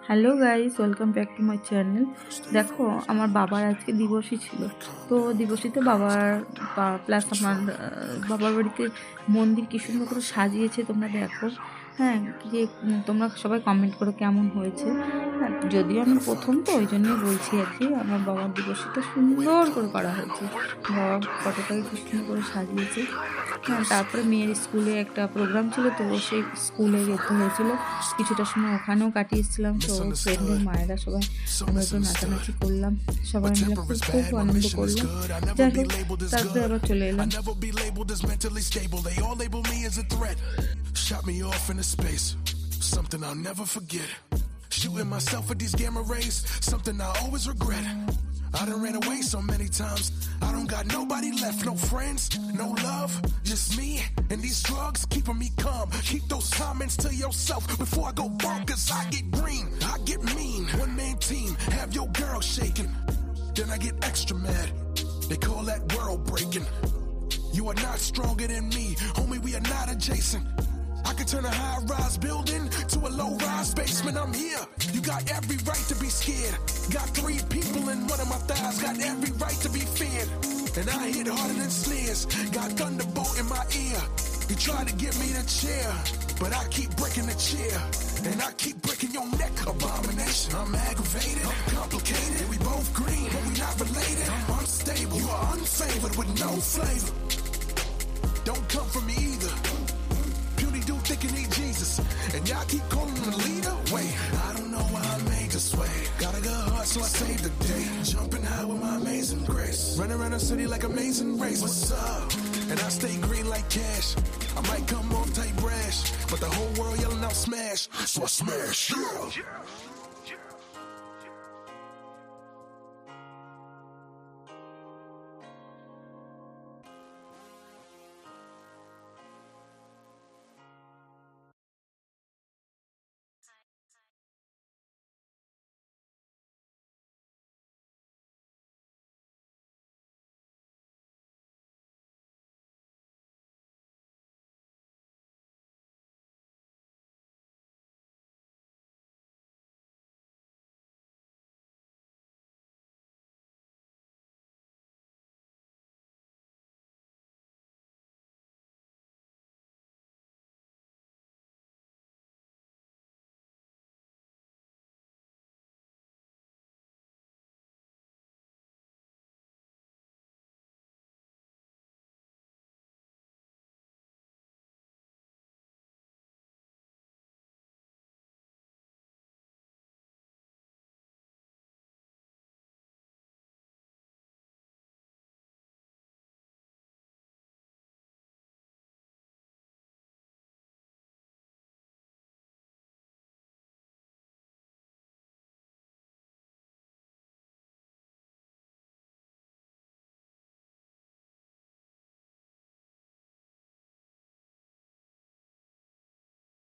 Hello guys, welcome back to my channel. দেখো, আমার বাবার আজকে দিবসই ছিল। তো দিবসীতে বাবার প্লাস আমার বাবার বাড়িতে মন্দির কি সুন্দর করে সাজিয়েছে তোমরা দেখো। হ্যাঁ, যে তোমরা সবাই কমেন্ট করো কেমন হয়েছে। হ্যাঁ, যদিও আমি প্রথম তো ওই জন্যই বলছি আর কি। আমার বাবার দিবসীটা সুন্দর করে করা হয়েছে। বাবা ফটোটাকে খুব সুন্দর করে সাজিয়েছে। হ্যাঁ, তারপরে মেয়ের স্কুলে একটা প্রোগ্রাম ছিল, তো সেই স্কুলে যেতে হয়েছিল। কিছুটা সময় ওখানেও কাটিয়েছিলাম। তো ফ্রেন্ডের মায়েরা সবাই আমরা একটু নাচানাচি করলাম, সবাই মিলে খুব খুব আনন্দ করলাম। যাই হোক, তারপরে আবার চলে এলাম। Shot me off into space, something I'll never forget. Shooting myself with these gamma rays, something I always regret. I done ran away so many times, I don't got nobody left. No friends, no love, just me and these drugs keeping me calm. Keep those comments to yourself before I go bonkers. I get green, I get mean. One man team, have your girl shaking. Then I get extra mad, they call that world breaking. You are not stronger than me, homie, we are not adjacent. I can turn a high-rise building to a low-rise basement. I'm here. You got every right to be scared. Got 3 people in one of my thighs. Got every right to be feared. And I hit harder than snares. Got thunderbolt in my ear. You try to give me the chair, but I keep breaking the chair. And I keep breaking your neck. Abomination. I'm aggravated. I'm complicated. We both green, but we not related. I'm unstable. You are unfavored with no flavor. Don't come for me either. Dude thinking he Jesus, and y'all keep calling him the leader. Wait, I don't know why I made this way. Got a good heart, so I saved the day. Jumping high with my amazing grace. Run around the city like Amazing Race. What's up? And I stay green like cash. I might come off tight brash, but the whole world yelling out smash, so I smash. Yeah.